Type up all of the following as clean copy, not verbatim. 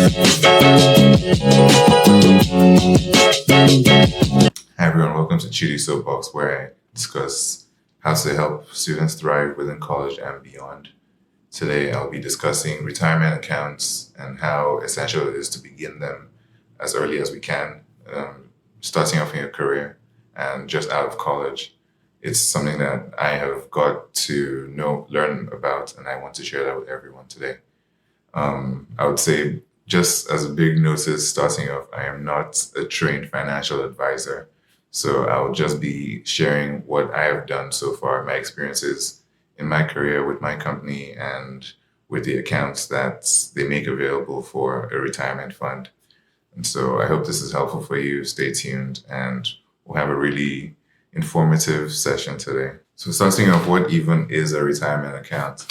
Hi everyone, welcome to Chidi Soapbox, where I discuss how to help students thrive within college and beyond. Today I'll be discussing retirement accounts and how essential it is to begin them as early as we can, starting off in your career and just out of college. It's something that I have got to learn about, and I want to share that with everyone today. I would say, just as a big notice starting off, I am not a trained financial advisor. So I'll just be sharing what I have done so far, my experiences in my career with my company and with the accounts that they make available for a retirement fund. And so I hope this is helpful for you. Stay tuned and we'll have a really informative session today. So starting off, what even is a retirement account?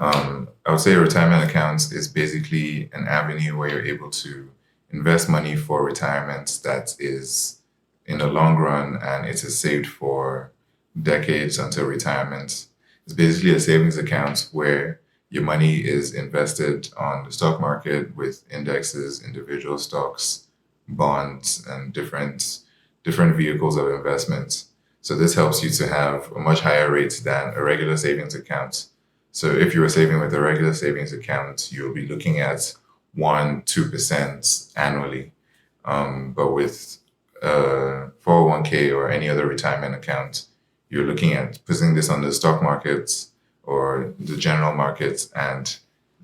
I would say a retirement account is basically an avenue where you're able to invest money for retirement that is in the long run and it is saved for decades until retirement. It's basically a savings account where your money is invested on the stock market with indexes, individual stocks, bonds, and different vehicles of investment. So this helps you to have a much higher rate than a regular savings account. So if you were saving with a regular savings account, you'll be looking at 1-2% annually. But with 401k or any other retirement account, you're looking at putting this on the stock markets or the general markets and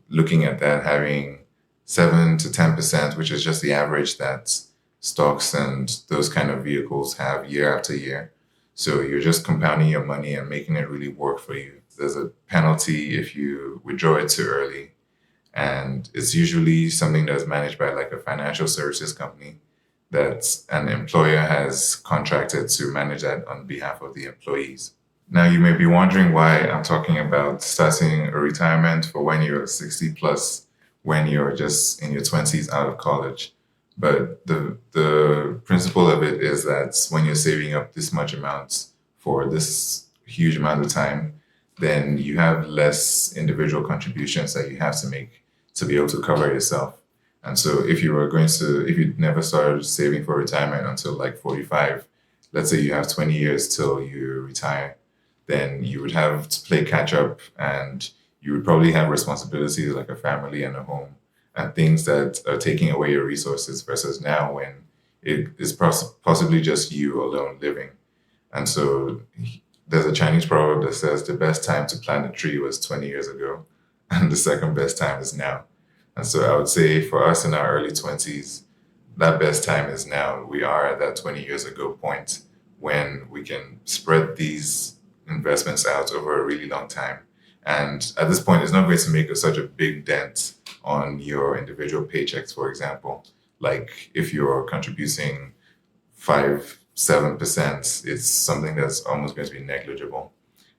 looking at that having 7 to 10%, which is just the average that stocks and those kind of vehicles have year after year. So you're just compounding your money and making it really work for you. There's a penalty if you withdraw it too early. And it's usually something that's managed by like a financial services company that an employer has contracted to manage that on behalf of the employees. Now, you may be wondering why I'm talking about starting a retirement for when you're 60 plus, when you're just in your 20s out of college. But the principle of it is that when you're saving up this much amount for this huge amount of time, then you have less individual contributions that you have to make to be able to cover yourself. And so if you never started saving for retirement until like 45, let's say you have 20 years till you retire, then you would have to play catch up and you would probably have responsibilities like a family and a home and things that are taking away your resources versus now when it is possibly just you alone living. And so there's a Chinese proverb that says the best time to plant a tree was 20 years ago, and the second best time is now. And so I would say for us in our early 20s, that best time is now. We are at that 20 years ago point when we can spread these investments out over a really long time. And at this point, it's not going to make such a big dent on your individual paychecks, for example. Like if you're contributing 5-7%, it's something that's almost going to be negligible.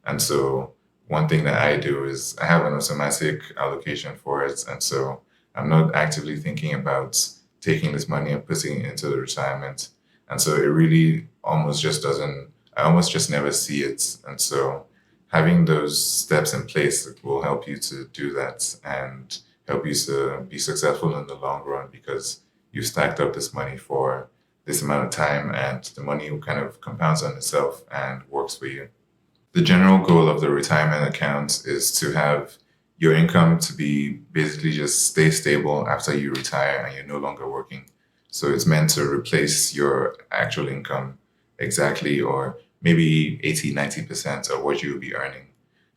And so one thing that I do is I have an automatic allocation for it. And so I'm not actively thinking about taking this money and putting it into the retirement. And so it really almost just doesn't, I almost just never see it. And so having those steps in place will help you to do that and help you to be successful in the long run because you stacked up this money for this amount of time and the money kind of compounds on itself and works for you. The general goal of the retirement account is to have your income to be basically just stay stable after you retire and you're no longer working. So it's meant to replace your actual income exactly, or maybe 80-90% of what you will be earning.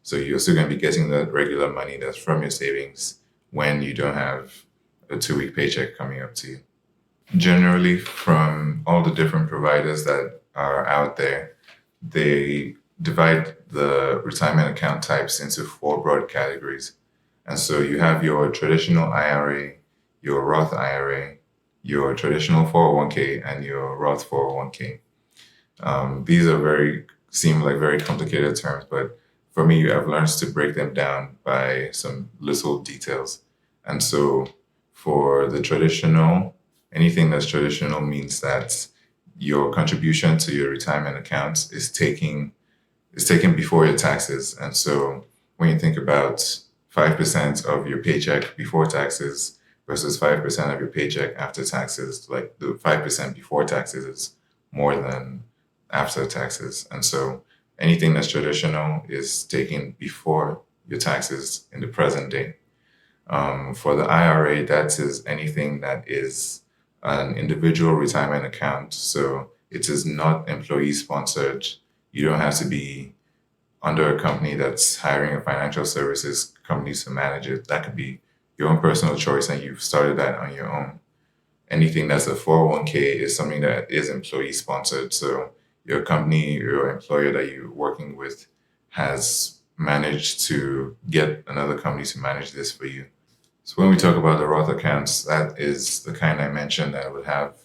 So you're still going to be getting the regular money that's from your savings when you don't have a 2-week paycheck coming up to you. Generally, from all the different providers that are out there, they divide the retirement account types into 4 broad categories. And so you have your traditional IRA, your Roth IRA, your traditional 401k, and your Roth 401k. These seem like very complicated terms, but for me, I've learned to break them down by some little details. And so for the traditional, anything that's traditional means that your contribution to your retirement account is taken before your taxes. And so when you think about 5% of your paycheck before taxes, versus 5% of your paycheck after taxes. Like the 5% before taxes is more than after taxes. And so anything that's traditional is taken before your taxes in the present day. For the IRA, that is anything that is an individual retirement account. So it is not employee sponsored. You don't have to be under a company that's hiring a financial services company to manage it. That could be your own personal choice and you've started that on your own. Anything that's a 401k is something that is employee sponsored. So your company, your employer that you're working with has managed to get another company to manage this for you. So when we talk about the Roth accounts, that is the kind I mentioned that would have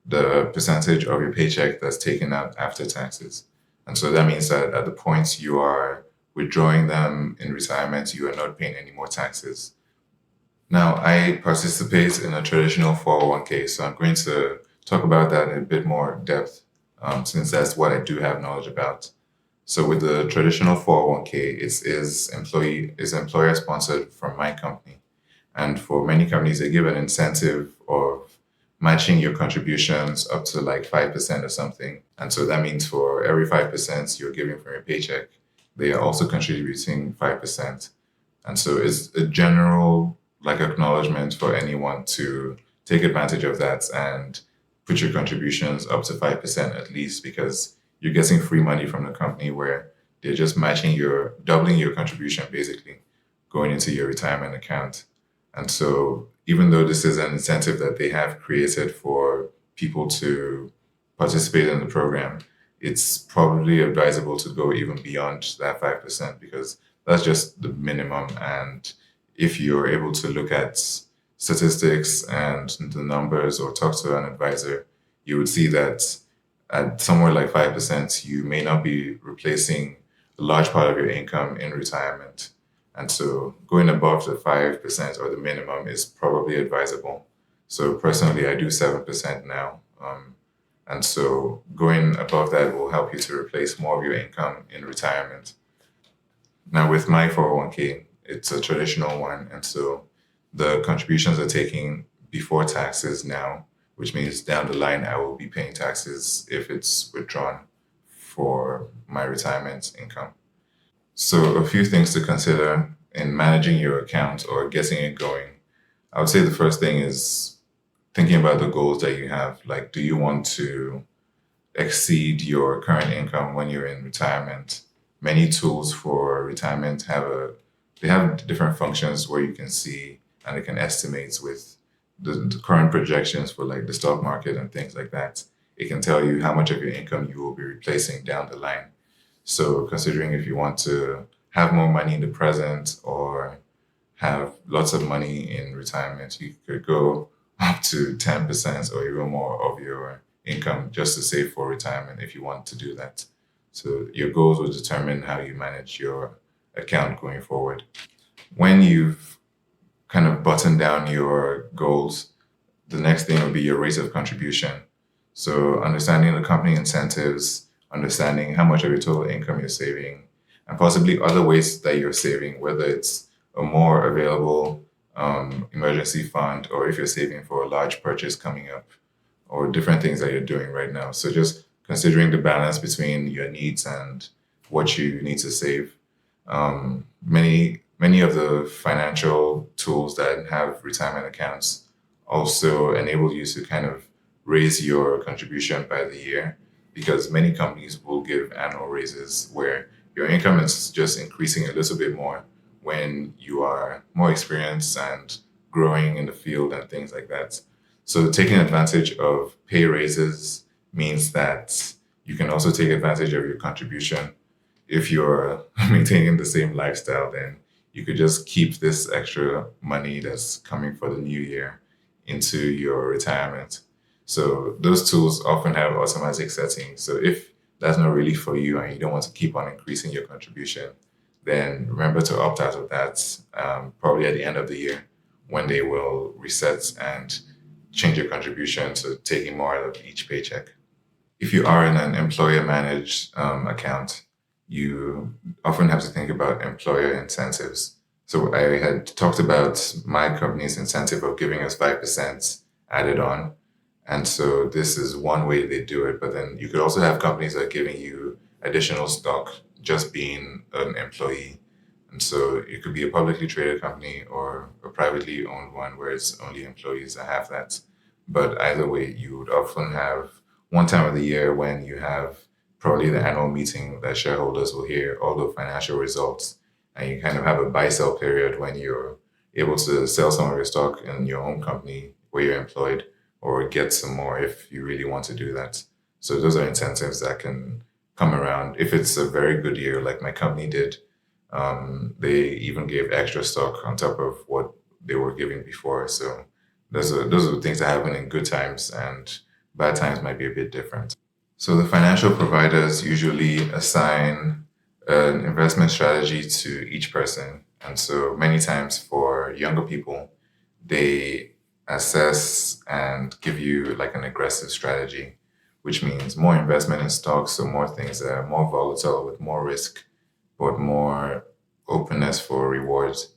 the percentage of your paycheck that's taken out after taxes. And so that means that at the point you are withdrawing them in retirement, you are not paying any more taxes. Now, I participate in a traditional 401k, so I'm going to talk about that in a bit more depth, since that's what I do have knowledge about. So with the traditional 401k, is employer sponsored from my company. And for many companies, they give an incentive of matching your contributions up to like 5% or something. And so that means for every 5% you're giving from your paycheck, they are also contributing 5%. And so it's a general like acknowledgement for anyone to take advantage of that and put your contributions up to 5% at least, because you're getting free money from the company where they're just doubling your contribution basically going into your retirement account. And so, even though this is an incentive that they have created for people to participate in the program, it's probably advisable to go even beyond that 5% because that's just the minimum. And if you're able to look at statistics and the numbers or talk to an advisor, you would see that at somewhere like 5%, you may not be replacing a large part of your income in retirement. And so going above the 5% or the minimum is probably advisable. So personally, I do 7% now. And so going above that will help you to replace more of your income in retirement. Now, with my 401k, it's a traditional one. And so the contributions are taking before taxes now, which means down the line, I will be paying taxes if it's withdrawn for my retirement income. So, a few things to consider in managing your account or getting it going. I would say the first thing is thinking about the goals that you have. Like, do you want to exceed your current income when you're in retirement? Many tools for retirement they have different functions where you can see and it can estimate with the current projections for like the stock market and things like that. It can tell you how much of your income you will be replacing down the line. So considering if you want to have more money in the present or have lots of money in retirement, you could go up to 10% or even more of your income just to save for retirement if you want to do that. So your goals will determine how you manage your account going forward. When you've kind of buttoned down your goals, the next thing will be your rate of contribution. So understanding the company incentives, understanding how much of your total income you're saving, and possibly other ways that you're saving, whether it's a more available emergency fund or if you're saving for a large purchase coming up or different things that you're doing right now. So just considering the balance between your needs and what you need to save. Many of the financial tools that have retirement accounts also enable you to kind of raise your contribution by the year because many companies will give annual raises where your income is just increasing a little bit more when you are more experienced and growing in the field and things like that. So taking advantage of pay raises means that you can also take advantage of your contribution. If you're maintaining the same lifestyle, then you could just keep this extra money that's coming for the new year into your retirement. So those tools often have automatic settings. So if that's not really for you and you don't want to keep on increasing your contribution, then remember to opt out of that probably at the end of the year when they will reset and change your contribution to taking more out of each paycheck. If you are in an employer managed account, you often have to think about employer incentives. So I had talked about my company's incentive of giving us 5% added on. And so this is one way they do it. But then you could also have companies that are giving you additional stock just being an employee. And so it could be a publicly traded company or a privately owned one where it's only employees that have that. But either way, you would often have one time of the year when you have probably the annual meeting that shareholders will hear all the financial results, and you kind of have a buy sell period when you're able to sell some of your stock in your own company where you're employed or get some more if you really want to do that. So those are incentives that can come around if it's a very good year, like my company did. They even gave extra stock on top of what they were giving before. So those are the things that happen in good times, and bad times might be a bit different. So the financial providers usually assign an investment strategy to each person. And so many times for younger people, they assess and give you like an aggressive strategy, which means more investment in stocks, so more things that are more volatile with more risk, but more openness for rewards,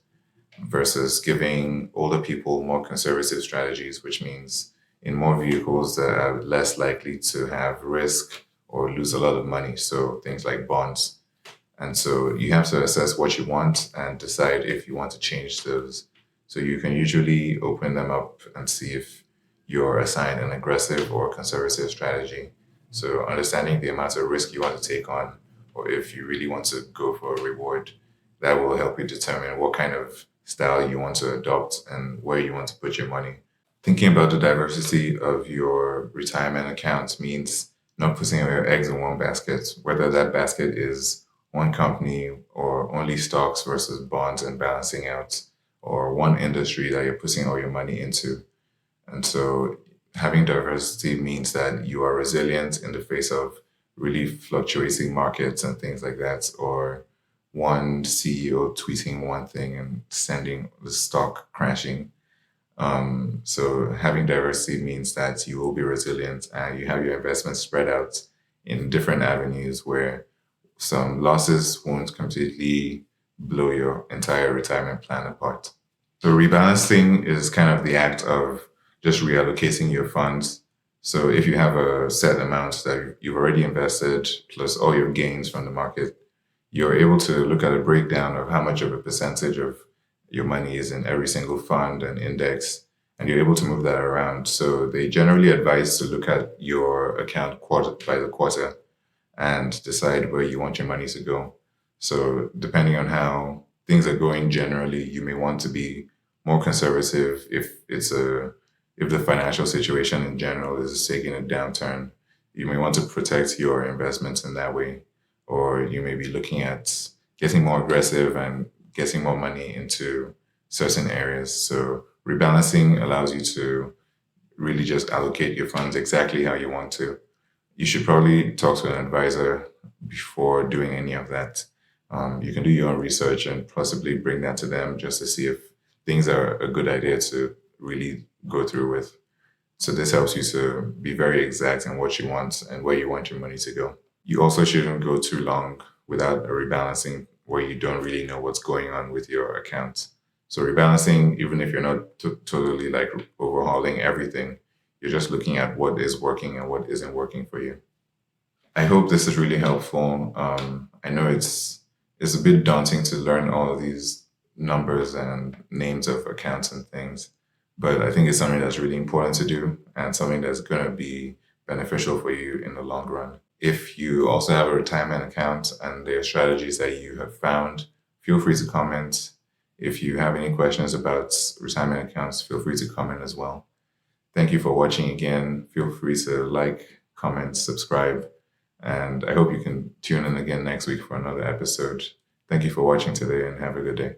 versus giving older people more conservative strategies, which means in more vehicles that are less likely to have risk or lose a lot of money. So things like bonds. And so you have to assess what you want and decide if you want to change those. So you can usually open them up and see if you're assigned an aggressive or conservative strategy. So understanding the amount of risk you want to take on, or if you really want to go for a reward, that will help you determine what kind of style you want to adopt and where you want to put your money. Thinking about the diversity of your retirement accounts means not putting all your eggs in one basket, whether that basket is one company or only stocks versus bonds and balancing out, or one industry that you're putting all your money into. And so having diversity means that you are resilient in the face of really fluctuating markets and things like that, or one CEO tweeting one thing and sending the stock crashing. So having diversity means that you will be resilient and you have your investments spread out in different avenues where some losses won't completely blow your entire retirement plan apart. So rebalancing is kind of the act of just reallocating your funds. So if you have a set amount that you've already invested plus all your gains from the market, you're able to look at a breakdown of how much of a percentage of your money is in every single fund and index, and you're able to move that around. So they generally advise to look at your account quarter by the quarter and decide where you want your money to go. So depending on how things are going generally, you may want to be more conservative if the financial situation in general is taking a downturn. You may want to protect your investments in that way, or you may be looking at getting more aggressive and getting more money into certain areas. So rebalancing allows you to really just allocate your funds exactly how you want to. You should probably talk to an advisor before doing any of that. You can do your own research and possibly bring that to them just to see if things are a good idea to really go through with. So this helps you to be very exact in what you want and where you want your money to go. You also shouldn't go too long without a rebalancing where you don't really know what's going on with your account. So rebalancing, even if you're not totally like overhauling everything, you're just looking at what is working and what isn't working for you. I hope this is really helpful. I know it's a bit daunting to learn all of these numbers and names of accounts and things, but I think it's something that's really important to do and something that's going to be beneficial for you in the long run. If you also have a retirement account and there are strategies that you have found, feel free to comment. If you have any questions about retirement accounts, feel free to comment as well. Thank you for watching again. Feel free to like, comment, subscribe, and I hope you can tune in again next week for another episode. Thank you for watching today and have a good day.